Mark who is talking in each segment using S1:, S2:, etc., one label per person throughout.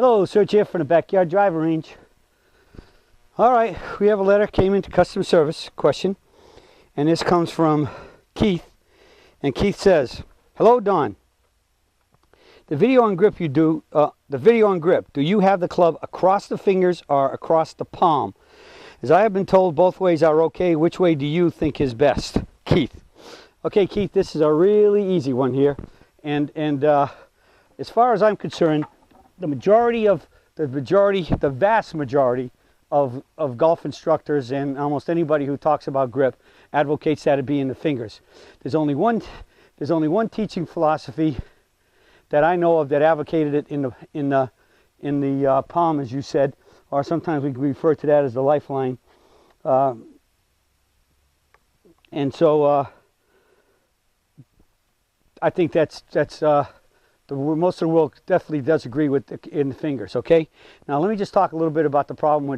S1: Hello, Serge here from the Backyard Driver Range. All right, we have a letter came into customer service question, and this comes from Keith. And Keith says, "Hello, Don. The video on grip do you have the club across the fingers or across the palm? As I have been told, both ways are okay. Which way do you think is best?" Keith. Okay, Keith, this is a really easy one here, and as far as I'm concerned, the vast majority of golf instructors and almost anybody who talks about grip advocates that it be in the fingers. There's only one teaching philosophy that I know of that advocated it in the palm, as you said, or sometimes we refer to that as the lifeline. And so I think that's most of the world definitely does agree with in the fingers. Okay, now let me just talk a little bit about the problem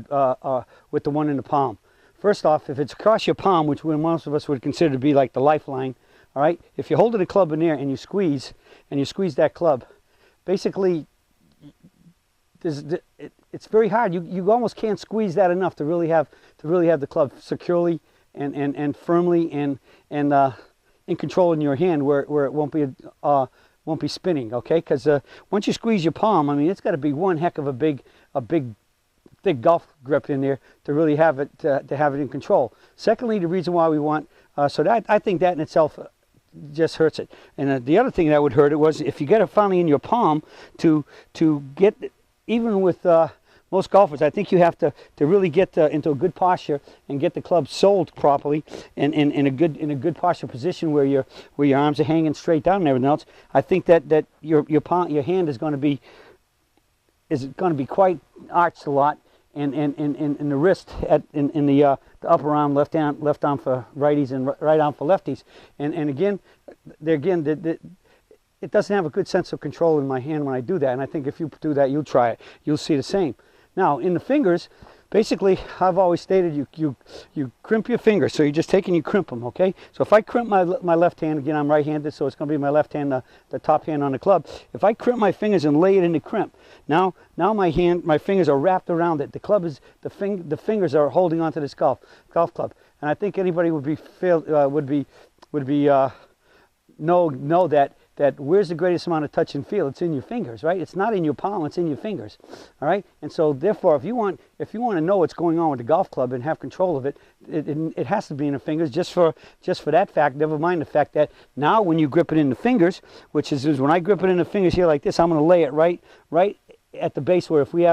S1: with the one in the palm. First off, if it's across your palm, which most of us would consider to be like the lifeline, all right, if you're holding the club in there and you squeeze that club, basically it's very hard. You almost can't squeeze that enough to really have the club securely and firmly and in control in your hand, where it won't be spinning, okay? Because once you squeeze your palm, I mean, it's got to be one heck of a big thick golf grip in there to really have it to have it in control. Secondly, the reason why we want so that I think that in itself just hurts it. And the other thing that would hurt it was if you get it finally in your palm to get, even with most golfers, I think you have to really get into a good posture and get the club sold properly and in a good posture position where your arms are hanging straight down and everything else. I think that your hand is going to be quite arched a lot, and the wrist in the upper arm, left arm for righties and right arm for lefties, and again it doesn't have a good sense of control in my hand when I do that. And I think if you do that, you'll try it, you'll see the same. Now, in the fingers, basically, I've always stated you crimp your fingers. So you're just taking, you crimp them, okay? So if I crimp my left hand, again, I'm right-handed, so it's going to be my left hand, the top hand on the club. If I crimp my fingers and lay it in the crimp, now my fingers are wrapped around it. The club is the fingers are holding onto this golf club. And I think anybody would know that where's the greatest amount of touch and feel? It's in your fingers, right? It's not in your palm, it's in your fingers. All right? And so therefore, if you want to know what's going on with the golf club and have control of it, it has to be in the fingers just for that fact. Never mind the fact that now when you grip it in the fingers, which is when I grip it in the fingers here like this, I'm going to lay it right at the base, where if we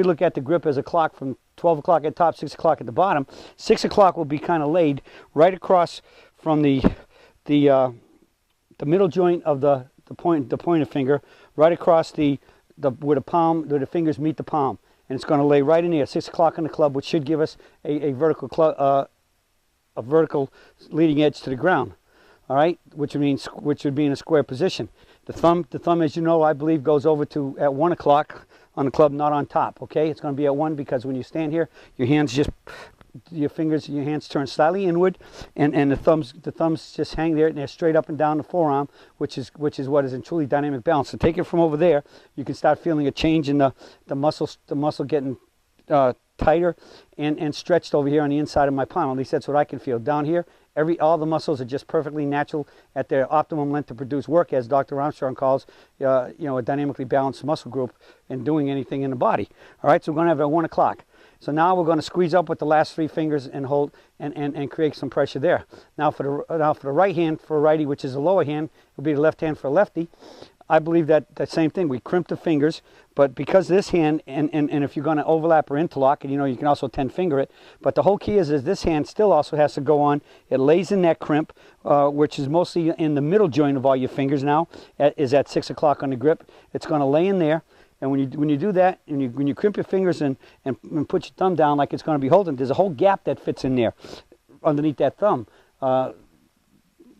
S1: look at the grip as a clock from 12 o'clock at top, 6 o'clock at the bottom, 6 o'clock will be kind of laid right across from the middle joint of the pointer finger, right across where the fingers meet the palm, and it's going to lay right in there, 6 o'clock on the club, which should give us a vertical leading edge to the ground. All right, which would be in a square position. The thumb, as you know, I believe goes over to at 1 o'clock on the club, not on top. Okay, it's going to be at 1 because when you stand here, your hands turn slightly inward, and the thumbs just hang there, and they're straight up and down the forearm, which is what is in truly dynamic balance. So take it from over there, you can start feeling a change in the muscle getting tighter and stretched over here on the inside of my palm. At least that's what I can feel. Down here, all the muscles are just perfectly natural at their optimum length to produce work, as Dr. Armstrong calls a dynamically balanced muscle group in doing anything in the body. All right, so we're going to have it at 1 o'clock. So now we're going to squeeze up with the last 3 fingers and hold and create some pressure there. Now for the right hand, for a righty, which is the lower hand, will be the left hand for a lefty. I believe that same thing. We crimp the fingers, but because this hand, and if you're going to overlap or interlock, and you can also 10-finger it, but the whole key is this hand still also has to go on. It lays in that crimp, which is mostly in the middle joint of all your fingers now, is at 6 o'clock on the grip. It's going to lay in there. And when you do that, and when you crimp your fingers and put your thumb down like it's going to be holding, there's a whole gap that fits in there underneath that thumb.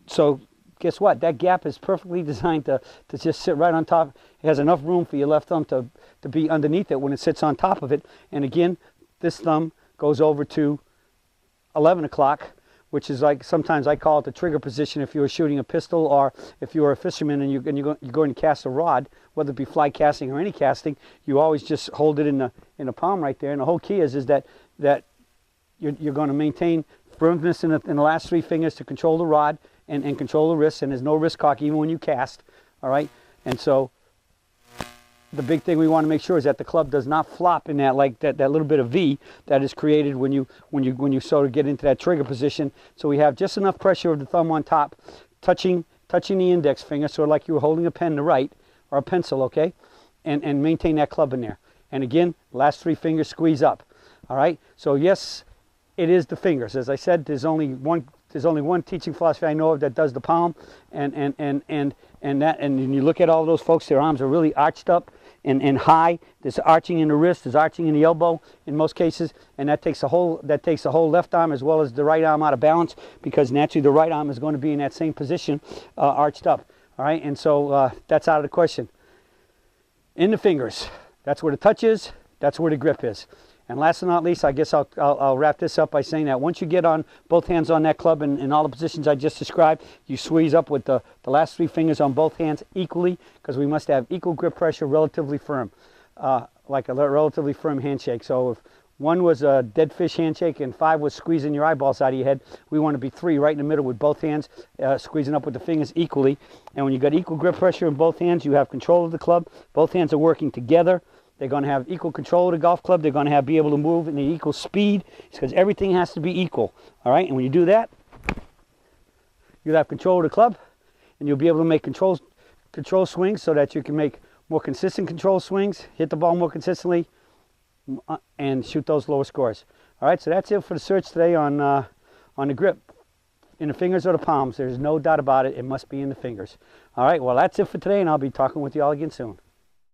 S1: So guess what? That gap is perfectly designed to just sit right on top. It has enough room for your left thumb to be underneath it when it sits on top of it. And again, this thumb goes over to 11 o'clock, which is like, sometimes I call it the trigger position if you were shooting a pistol, or if you were a fisherman and you're going to cast a rod, whether it be fly casting or any casting, you always just hold it in the palm right there. And the whole key is that you're going to maintain firmness in the last three fingers to control the rod and control the wrist, and there's no wrist cock even when you cast. All right, and so the big thing we want to make sure is that the club does not flop in that, like that little bit of V that is created when you sort of get into that trigger position. So we have just enough pressure of the thumb on top, touching the index finger, sort of like you were holding a pen to write, or a pencil, okay, and maintain that club in there. And again, last three fingers squeeze up. All right, so yes, it is the fingers. As I said, there's only one teaching philosophy I know of that does the palm, and you look at all those folks, their arms are really arched up and high. There's arching in the wrist, there's arching in the elbow in most cases, and that takes the whole left arm as well as the right arm out of balance, because naturally the right arm is going to be in that same position, arched up. All right, and so that's out of the question. In the fingers, that's where the touch is, that's where the grip is. And last but not least, I guess I'll wrap this up by saying that once you get on both hands on that club in all the positions I just described, you squeeze up with the last three fingers on both hands equally, because we must have equal grip pressure, relatively firm, like a relatively firm handshake. So if one was a dead fish handshake and 5 was squeezing your eyeballs out of your head, we want to be 3 right in the middle with both hands, squeezing up with the fingers equally. And when you got equal grip pressure in both hands, you have control of the club. Both hands are working together. They're going to have equal control of the golf club. They're going to be able to move in the equal speed, because everything has to be equal. All right, and when you do that, you'll have control of the club, and you'll be able to make control swings so that you can make more consistent control swings, hit the ball more consistently, and shoot those lower scores. All right, so that's it for the search today on the grip. In the fingers or the palms, there's no doubt about it. It must be in the fingers. All right, well, that's it for today, and I'll be talking with you all again soon.